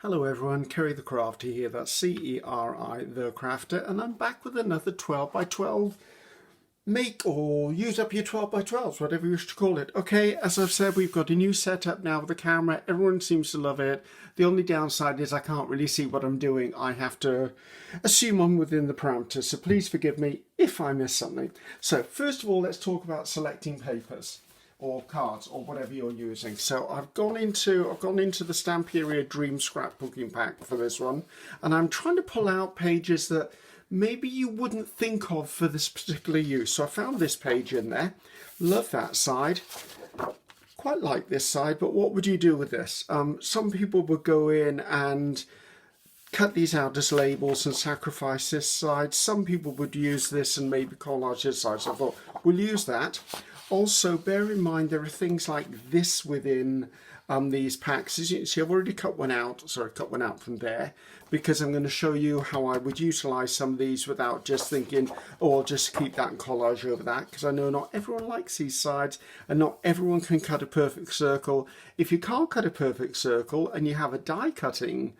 Hello everyone, Ceri the Crafter here, that's C-E-R-I the Crafter, and I'm back with another 12 by 12 make or use up your 12 by 12s, whatever you wish to call it. Okay, as I've said, we've got a new setup now with the camera, everyone seems to love it. The only downside is I can't really see what I'm doing. I have to assume I'm within the parameters, so please forgive me if I miss something. So first of all, let's talk about selecting papers or cards or whatever you're using. So I've gone into the Stamperia Dream Scrapbooking Pack for this one, and I'm trying to pull out pages that maybe you wouldn't think of for this particular use. So I found this page in there. Love that side. Quite like this side, but what would you do with this? Some people would go in and cut these out as labels and sacrifice this side. Some people would use this and maybe collage this side. So I thought, we'll use that. Also, bear in mind there are things like this within these packs. As you can see, I've already cut one out from there, because I'm going to show you how I would utilize some of these without just thinking, oh, I'll just keep that and collage over that, because I know not everyone likes these sides and not everyone can cut a perfect circle. If you can't cut a perfect circle and you have a die cutting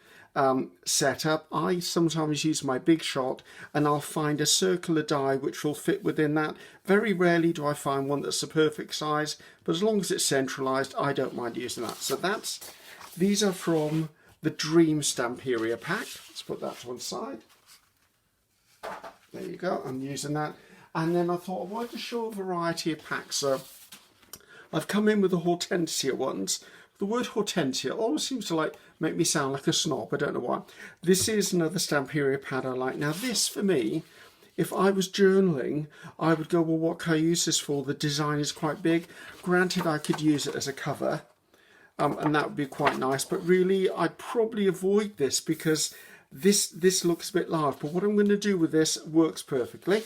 setup, I sometimes use my Big Shot and I'll find a circular die which will fit within that. Very rarely do I find one that's the perfect size, but as long as it's centralized, I don't mind using that. So these are from the Dream Stamperia pack. Let's put that to one side. There you go, I'm using that. And then I thought I wanted to show a variety of packs. So I've come in with the Hortensia ones. The word Hortensia always seems to make me sound like a snob. I don't know why. This is another Stamperia pad I like. Now this, for me, if I was journaling, I would go, well, what can I use this for? The design is quite big. Granted, I could use it as a cover, and that would be quite nice. But really, I'd probably avoid this because this looks a bit large. But what I'm going to do with this works perfectly.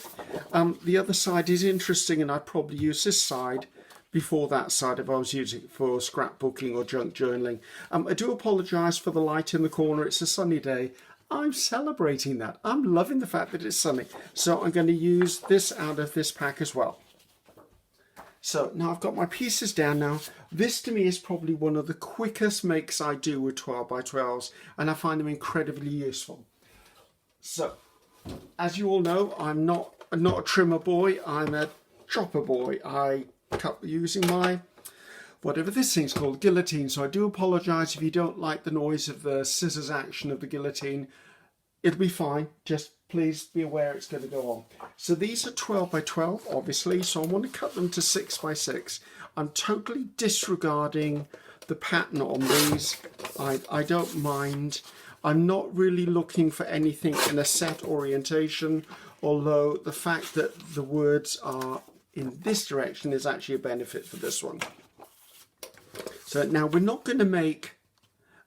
The other side is interesting, and I'd probably use this side before that side if I was using it for scrapbooking or junk journaling. I do apologise for the light in the corner. It's a sunny day. I'm celebrating that. I'm loving the fact that it's sunny. So I'm going to use this out of this pack as well. So now I've got my pieces down now. This to me is probably one of the quickest makes I do with 12 by 12s, and I find them incredibly useful. So as you all know, I'm not a trimmer boy, I'm a chopper boy. I cut using my whatever this thing's called, guillotine. So I do apologise if you don't like the noise of the scissors action of the guillotine. It'll be fine, just please be aware it's going to go on. So these are 12 by 12 obviously, so I want to cut them to 6 by 6. I'm totally disregarding the pattern on these. I don't mind. I'm not really looking for anything in a set orientation, although the fact that the words are in this direction is actually a benefit for this one. So now we're not going to make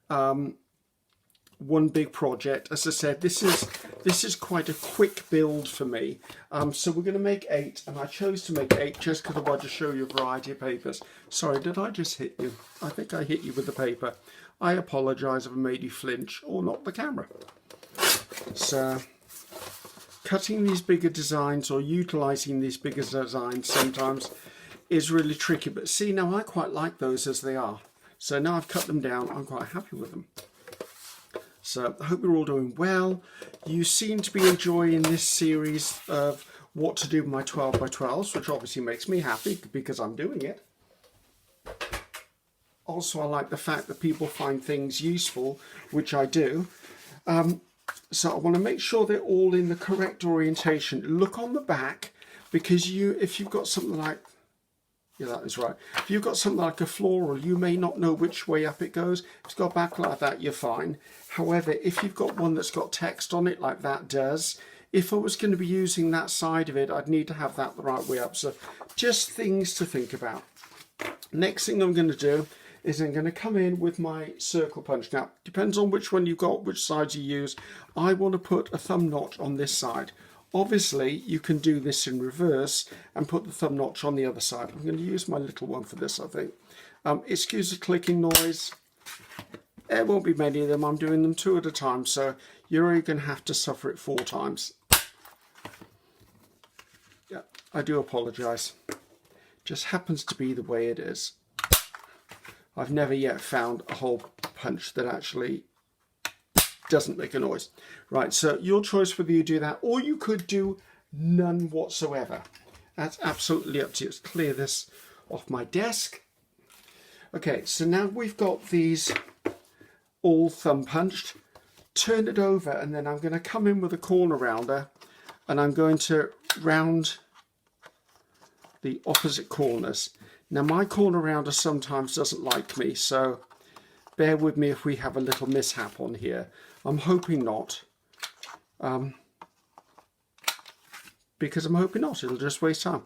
one big project. As I said, this is quite a quick build for me. So we're going to make 8, and I chose to make 8 just because I wanted to show you a variety of papers. Sorry, did I just hit you? I think I hit you with the paper. I apologise if I made you flinch or knock the camera. So cutting these bigger designs or utilising these bigger designs sometimes is really tricky. But see, now I quite like those as they are. So now I've cut them down, I'm quite happy with them. So I hope you're all doing well. You seem to be enjoying this series of what to do with my 12 by 12s, which obviously makes me happy because I'm doing it. Also, I like the fact that people find things useful, which I do. So I want to make sure they're all in the correct orientation. Look on the back, because if you've got something like, yeah, that is right. If you've got something like a floral, you may not know which way up it goes. If it's got back like that, you're fine. However, if you've got one that's got text on it like that does, if I was going to be using that side of it, I'd need to have that the right way up. So just things to think about. Next thing I'm going to do is I'm going to come in with my circle punch. Now, depends on which one you've got, which sides you use. I want to put a thumb notch on this side. Obviously, you can do this in reverse and put the thumb notch on the other side. I'm going to use my little one for this, I think. Excuse the clicking noise. There won't be many of them. I'm doing them 2 at a time, so you're only going to have to suffer it 4 times. Yeah, I do apologise. Just happens to be the way it is. I've never yet found a hole punch that actually doesn't make a noise. Right, so your choice whether you do that, or you could do none whatsoever. That's absolutely up to you. Let's clear this off my desk. Okay, so now we've got these all thumb punched. Turn it over, and then I'm going to come in with a corner rounder, and I'm going to round the opposite corners. Now my corner rounder sometimes doesn't like me, so bear with me if we have a little mishap on here. I'm hoping not, because I'm hoping not. It'll just waste time.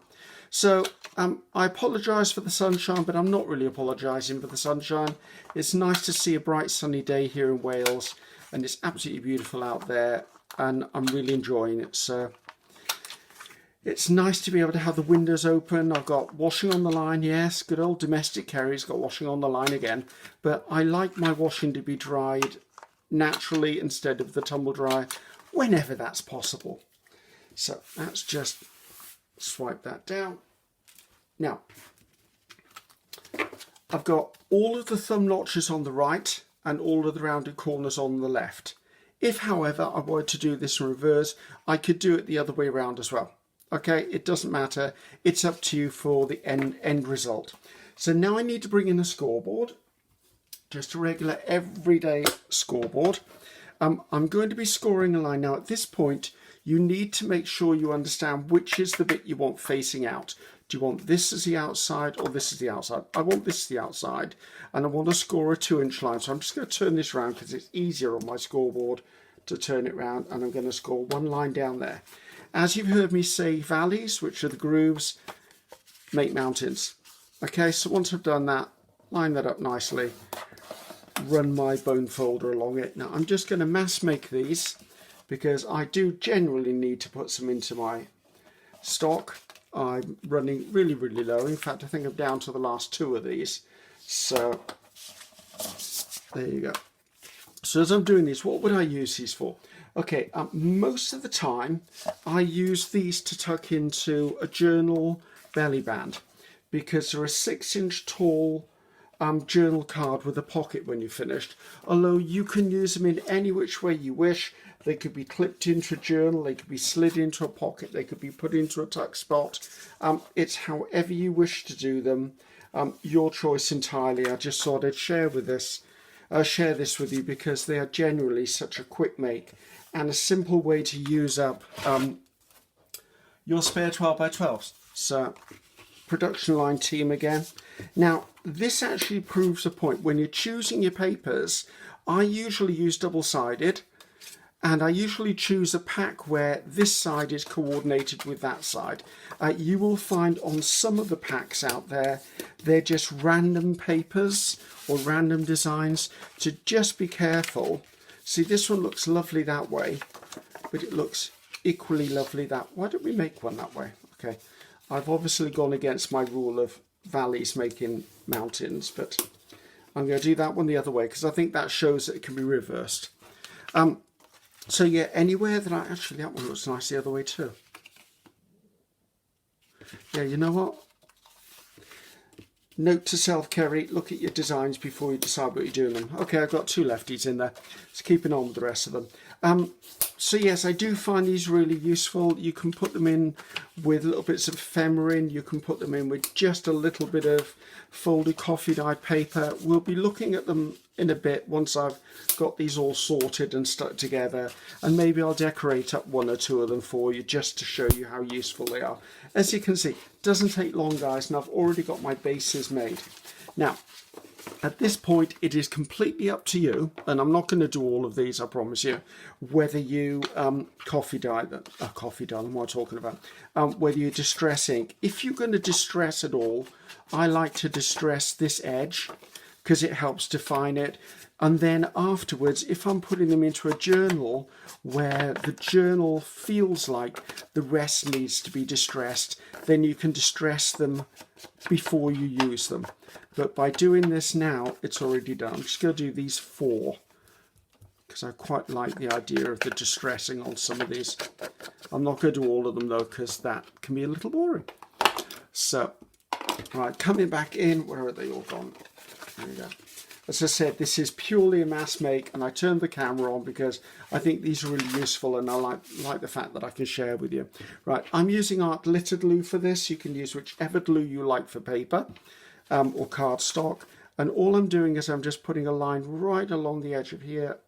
So I apologise for the sunshine, but I'm not really apologising for the sunshine. It's nice to see a bright sunny day here in Wales, and it's absolutely beautiful out there, and I'm really enjoying it. So it's nice to be able to have the windows open. I've got washing on the line, yes, good old domestic Ceri's got washing on the line again, but I like my washing to be dried naturally instead of the tumble dry whenever that's possible. So let's just swipe that down. Now, I've got all of the thumb notches on the right and all of the rounded corners on the left. If, however, I wanted to do this in reverse, I could do it the other way around as well. Okay, it doesn't matter. It's up to you for the end result. So now I need to bring in a scoreboard, just a regular everyday scoreboard. I'm going to be scoring a line. Now at this point, you need to make sure you understand which is the bit you want facing out. Do you want this as the outside or this as the outside? I want this as the outside, and I want to score a 2-inch line. So I'm just going to turn this around because it's easier on my scoreboard to turn it around, and I'm going to score one line down there. As you've heard me say, valleys, which are the grooves, make mountains. Okay, so once I've done that, line that up nicely, run my bone folder along it. Now I'm just going to mass make these because I do generally need to put some into my stock. I'm running really, really low. In fact, I think I'm down to the last 2 of these. So there you go. So as I'm doing these, what would I use these for? Okay, most of the time I use these to tuck into a journal belly band because they're a 6-inch tall journal card with a pocket when you're finished. Although you can use them in any which way you wish. They could be clipped into a journal, they could be slid into a pocket, they could be put into a tuck spot. It's however you wish to do them, your choice entirely. I just thought I'd share this with you because they are generally such a quick make and a simple way to use up your spare 12x12s. So production line team again. Now this actually proves a point. When you're choosing your papers, I usually use double-sided, and I usually choose a pack where this side is coordinated with that side. You will find on some of the packs out there, they're just random papers or random designs, so just be careful. See, this one looks lovely that way, but it looks equally lovely that. Why don't we make one that way? Okay, I've obviously gone against my rule of valleys making mountains, but I'm going to do that one the other way because I think that shows that it can be reversed. So yeah, anywhere that that one looks nice the other way too. Yeah, you know what? Note to self, Ceri, look at your designs before you decide what you're doing them. Okay, I've got 2 lefties in there. Just keeping on with the rest of them. So yes, I do find these really useful. You can put them in with little bits of ephemera. You can put them in with just a little bit of folded coffee dyed paper. We'll be looking at them in a bit once I've got these all sorted and stuck together, and maybe I'll decorate up 1 or 2 of them for you just to show you how useful they are. As you can see, it doesn't take long, guys, and I've already got my bases made. Now at this point it is completely up to you, and I'm not going to do all of these, I promise you, whether you coffee dye them, what am I talking about, whether you distress ink. If you're going to distress at all, I like to distress this edge because it helps define it. And then afterwards, if I'm putting them into a journal where the journal feels like the rest needs to be distressed, then you can distress them before you use them. But by doing this now, it's already done. I'm just going to do these 4 because I quite like the idea of the distressing on some of these. I'm not going to do all of them though because that can be a little boring. So, right, coming back in, where are they all gone? There we go. as I said, this is purely a mass make, and I turned the camera on because I think these are really useful, and I like the fact that I can share with you. Right, I'm using art glitter glue for this. You can use whichever glue you like for paper or cardstock. And all I'm doing is I'm just putting a line right along the edge of here.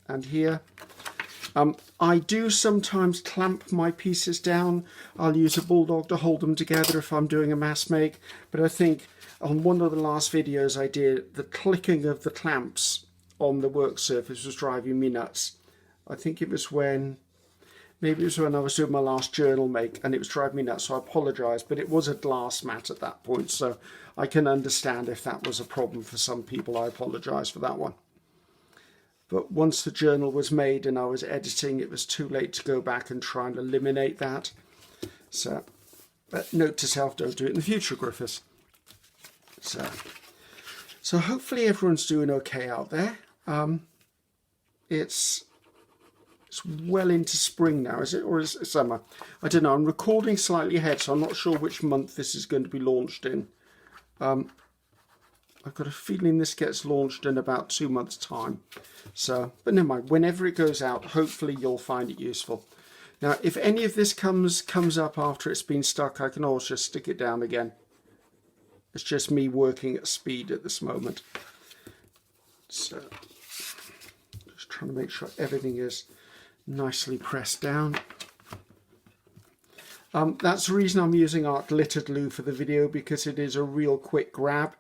And here. I do sometimes clamp my pieces down. I'll use a bulldog to hold them together if I'm doing a mass make. But I think on one of the last videos I did, the clicking of the clamps on the work surface was driving me nuts. I think it was when, maybe it was when I was doing my last journal make, and it was driving me nuts, so I apologise. But it was a glass mat at that point, so I can understand if that was a problem for some people. I apologise for that one. But once the journal was made and I was editing, it was too late to go back and try and eliminate that. So, but note to self, don't do it in the future, Griffiths. So hopefully everyone's doing okay out there. It's well into spring now, is it? Or is it summer? I don't know. I'm recording slightly ahead, so I'm not sure which month this is going to be launched in. I've got a feeling this gets launched in about 2 months' time. So, but never mind. Whenever it goes out, hopefully you'll find it useful. Now, if any of this comes up after it's been stuck, I can always just stick it down again. It's just me working at speed at this moment. So, just trying to make sure everything is nicely pressed down. That's the reason I'm using art glitter glue for the video, because it is a real quick grab.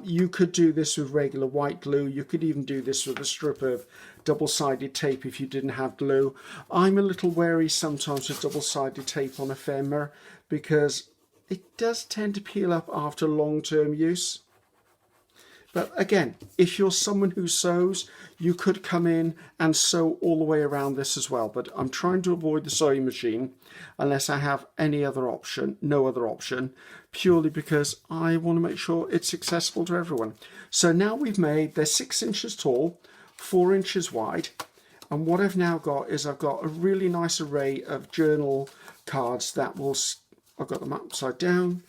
You could do this with regular white glue. You could even do this with a strip of double-sided tape if you didn't have glue. I'm a little wary sometimes with double-sided tape on ephemera because it does tend to peel up after long-term use. But again, if you're someone who sews, you could come in and sew all the way around this as well. But I'm trying to avoid the sewing machine unless I have any other option, no other option, purely because I want to make sure it's accessible to everyone. So now we've made, they're 6 inches tall, 4 inches wide. And what I've now got is I've got a really nice array of journal cards that will, I've got them upside down.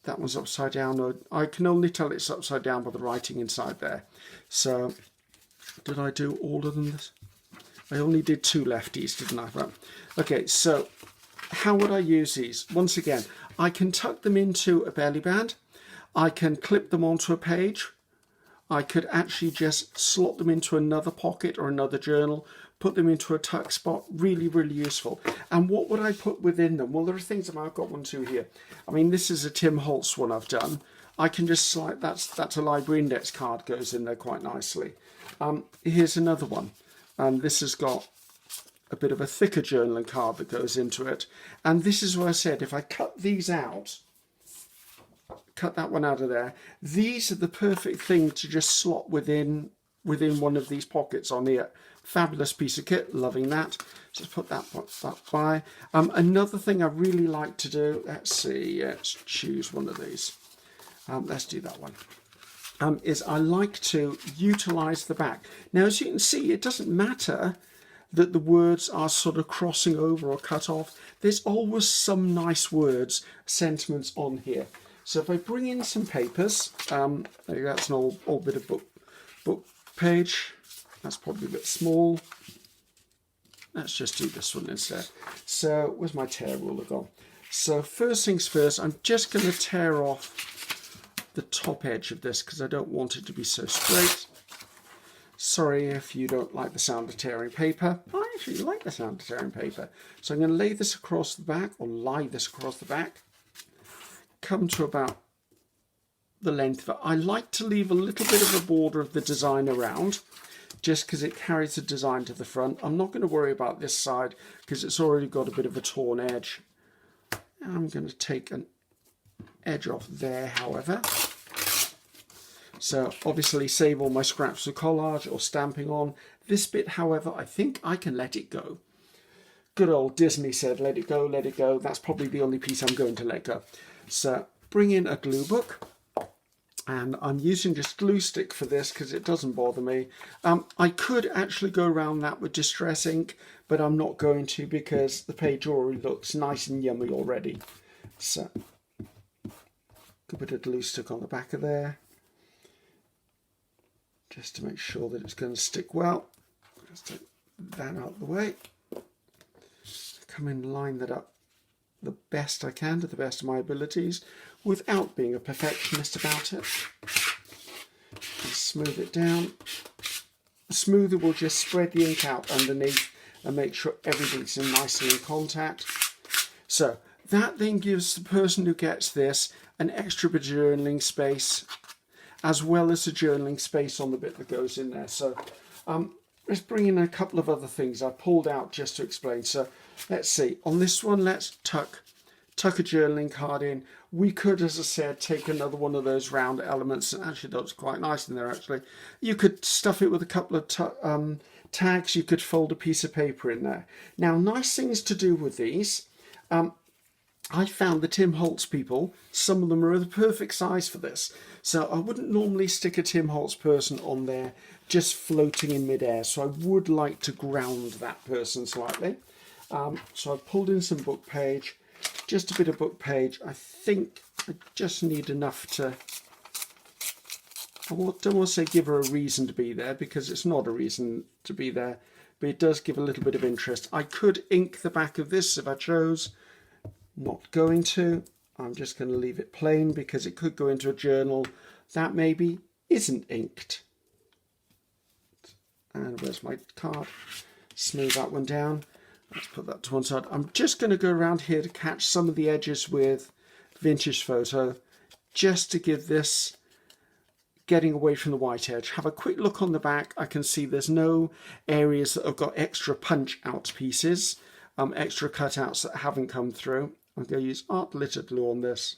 That one's upside down. I can only tell it's upside down by the writing inside there. So, did I do all of them? I only did 2 lefties, didn't I? Right. Okay, so how would I use these? Once again, I can tuck them into a belly band. I can clip them onto a page. I could actually just slot them into another pocket or another journal, put them into a tuck spot. Really, really useful. And what would I put within them? Well, there are things, I've got one too here. I mean, this is a Tim Holtz one I've done. I can just slide, that's a library index card, goes in there quite nicely. Here's another one. This has got a bit of a thicker journaling card that goes into it. And this is what I said, if I cut these out, cut that one out of there, these are the perfect thing to just slot within one of these pockets on here. Fabulous piece of kit, loving that. Just put that by. Another thing I really like to do, let's see, let's choose one of these. Let's do that one. Is I like to utilize the back. Now, as you can see, it doesn't matter that the words are sort of crossing over or cut off. There's always some nice words, sentiments on here. So if I bring in some papers, that's an old bit of book page. That's probably a bit small. Let's just do this one instead. So where's my tear ruler gone? So first things first, I'm just going to tear off the top edge of this because I don't want it to be so straight. Sorry if you don't like the sound of tearing paper. I actually like the sound of tearing paper. So I'm going to lay this across the back, or lie this across the back. Come to about the length of it. I like to leave a little bit of a border of the design around, just because it carries the design to the front. I'm not going to worry about this side because it's already got a bit of a torn edge. I'm going to take an edge off there, however. So obviously save all my scraps of collage or stamping on. This bit, however, I think I can let it go. Good old Disney said, let it go, let it go. That's probably the only piece I'm going to let go. So bring in a glue book. And I'm using just glue stick for this because it doesn't bother me. I could actually go around that with distress ink, but I'm not going to because the page already looks nice and yummy already. So Could put a glue stick on the back of there, just to make sure that it's going to stick well. Just take that out of the way. Come in, line that up the best I can to the best of my abilities without being a perfectionist about it. And smooth it down. The smoother will just spread the ink out underneath and make sure everything's in nicely in contact. So that then gives the person who gets this an extra bit of journaling space, as well as the journaling space on the bit that goes in there. So let's bring in a couple of other things I pulled out just to explain. So let's see, on this one, let's tuck a journaling card in. We could, as I said, take another one of those round elements, and actually that's quite nice in there actually. You could stuff it with a couple of tags. You could fold a piece of paper in there. Now, nice things to do with these. I found the Tim Holtz people, some of them are the perfect size for this. So I wouldn't normally stick a Tim Holtz person on there just floating in midair. So I would like to ground that person slightly. So I've pulled in some book page, just a bit of book page. I think I just need enough to, I don't want to say give her a reason to be there, because it's not a reason to be there, but it does give a little bit of interest. I could ink the back of this if I chose. Not going to. I'm just going to leave it plain because it could go into a journal that maybe isn't inked. And where's my card? Smooth that one down. Let's put that to one side. I'm just going to go around here to catch some of the edges with Vintage Photo, just to give this getting away from the white edge. Have a quick look on the back. I can see there's no areas that have got extra punch out pieces, extra cutouts that haven't come through. I'm going to use art glitter glue on this.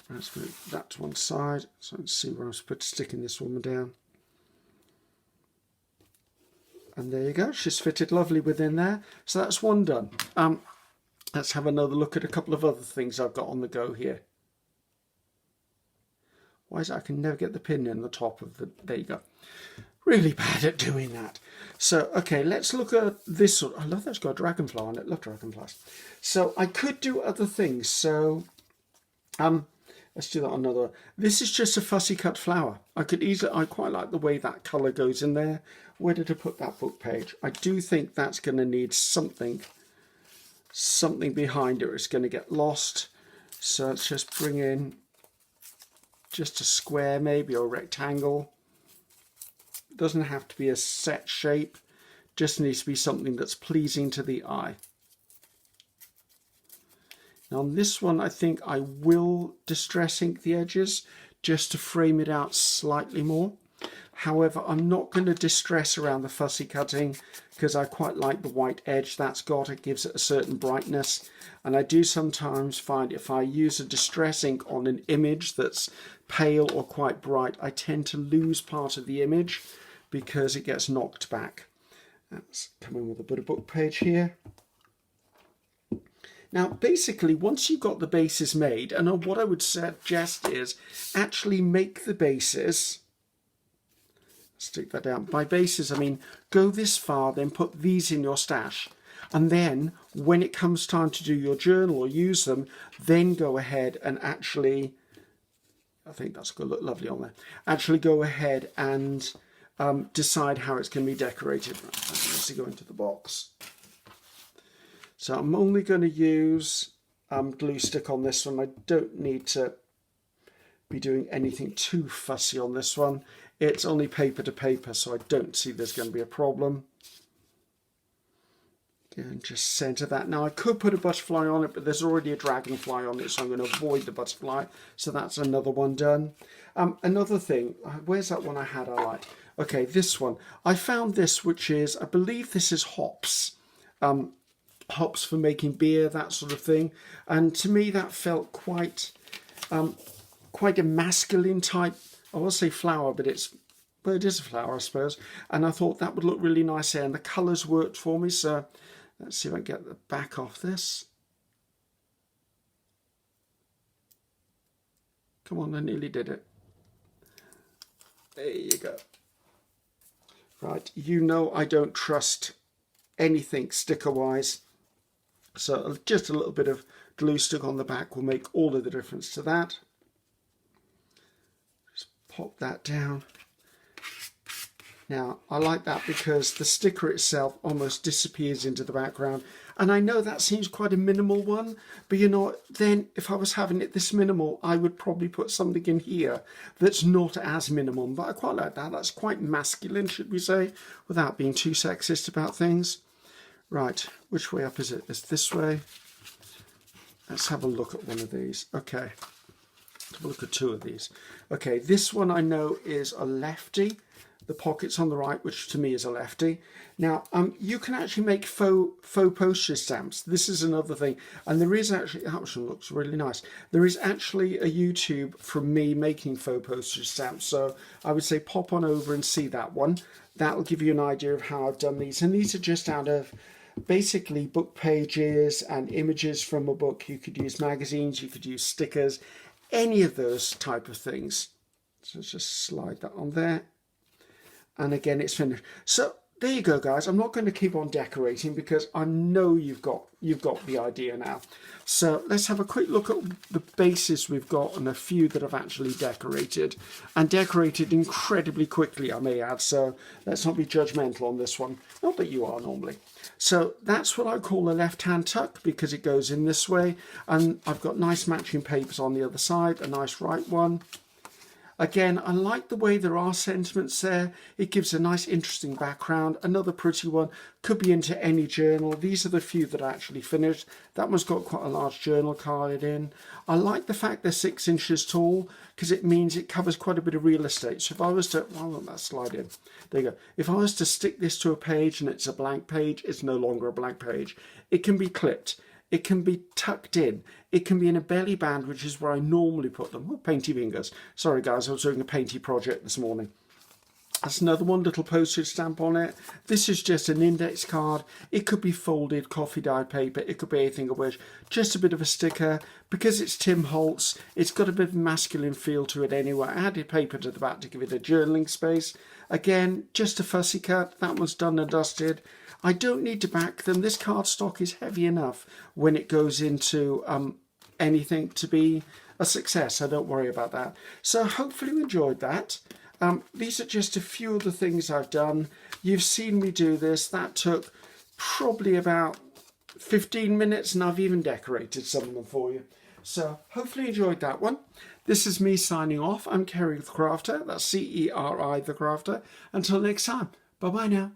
Let's move that to one side so I can see where I'm supposed to stick this woman down. And there you go, she's fitted lovely within there. So that's one done. Let's have another look at a couple of other things I've got on the go here. Why is it I can never get the pin in the top of the... There you go. Really bad at doing that. So, okay, let's look at this one. I love that's got a dragonfly on it. Love dragonflies. So I could do other things. So, let's do that on another one. This is just a fussy cut flower. I could easily... I quite like the way that colour goes in there. Where did I put that book page? I do think that's going to need something behind it, or it's going to get lost. So let's just bring in just a square maybe, or a rectangle. Doesn't have to be a set shape, just needs to be something that's pleasing to the eye. Now on this one I think I will distress ink the edges just to frame it out slightly more. However, I'm not going to distress around the fussy cutting because I quite like the white edge that's got. It gives it a certain brightness, and I do sometimes find if I use a distress ink on an image that's pale or quite bright, I tend to lose part of the image because it gets knocked back. Let's come in with a bit of book page here. Now basically once you've got the bases made, and what I would suggest is actually make the bases, stick that down. By bases I mean go this far, then put these in your stash, and then when it comes time to do your journal or use them, then go ahead and actually, I think that's going to look lovely on there, actually go ahead and decide how it's going to be decorated. Let's go into the box. So I'm only going to use glue stick on this one. I don't need to be doing anything too fussy on this one. It's only paper to paper, so I don't see there's going to be a problem. And just centre that. Now I could put a butterfly on it, but there's already a dragonfly on it, so I'm going to avoid the butterfly. So that's another one done. Another thing, where's that one I had I liked? Okay, this one. I found this, which is, I believe this is hops. Hops for making beer, that sort of thing. And to me that felt quite a masculine type, I will say flower, but it is a flower I suppose. And I thought that would look really nice there, and the colours worked for me. So let's see if I can get the back off this. Come on, I nearly did it. There you go. Right, you know I don't trust anything sticker-wise. So just a little bit of glue stick on the back will make all of the difference to that. Just pop that down. Now, I like that because the sticker itself almost disappears into the background. And I know that seems quite a minimal one, but you know, then if I was having it this minimal, I would probably put something in here that's not as minimum. But I quite like that. That's quite masculine, should we say, without being too sexist about things. Right, which way up is it? It's this way. Let's have a look at one of these. Okay, let's have a look at two of these. Okay, this one I know is a lefty. The pocket's on the right, which to me is a lefty. Now, you can actually make faux postage stamps. This is another thing. And there is actually, that one looks really nice. There is actually a YouTube from me making faux postage stamps. So I would say pop on over and see that one. That will give you an idea of how I've done these. And these are just out of basically book pages and images from a book. You could use magazines, you could use stickers, any of those type of things. So let's just slide that on there. And again, it's finished. So there you go, guys. I'm not going to keep on decorating because I know you've got the idea now. So let's have a quick look at the bases we've got and a few that I've actually decorated. And decorated incredibly quickly, I may add. So let's not be judgmental on this one. Not that you are normally. So that's what I call a left-hand tuck because it goes in this way. And I've got nice matching papers on the other side, a nice right one. Again, I like the way there are sentiments there. It gives a nice, interesting background. Another pretty one. Could be into any journal. These are the few that I actually finished. That one's got quite a large journal card in. I like the fact they're 6 inches tall because it means it covers quite a bit of real estate. So if I was to, well, let that slide in. There you go. If I was to stick this to a page and it's a blank page, it's no longer a blank page. It can be clipped. It can be tucked in. It can be in a belly band, which is where I normally put them. Oh, painty fingers. Sorry, guys, I was doing a painty project this morning. That's another one, little postage stamp on it. This is just an index card. It could be folded, coffee dyed paper. It could be anything I wish. Just a bit of a sticker. Because it's Tim Holtz, it's got a bit of a masculine feel to it anyway. I added paper to the back to give it a journaling space. Again, just a fussy cut. That one's done and dusted. I don't need to back them. This cardstock is heavy enough when it goes into anything to be a success. So don't worry about that. So hopefully you enjoyed that. These are just a few of the things I've done. You've seen me do this. That took probably about 15 minutes and I've even decorated some of them for you. So hopefully you enjoyed that one. This is me signing off. I'm Ceri the Crafter. That's C-E-R-I the Crafter. Until next time. Bye-bye now.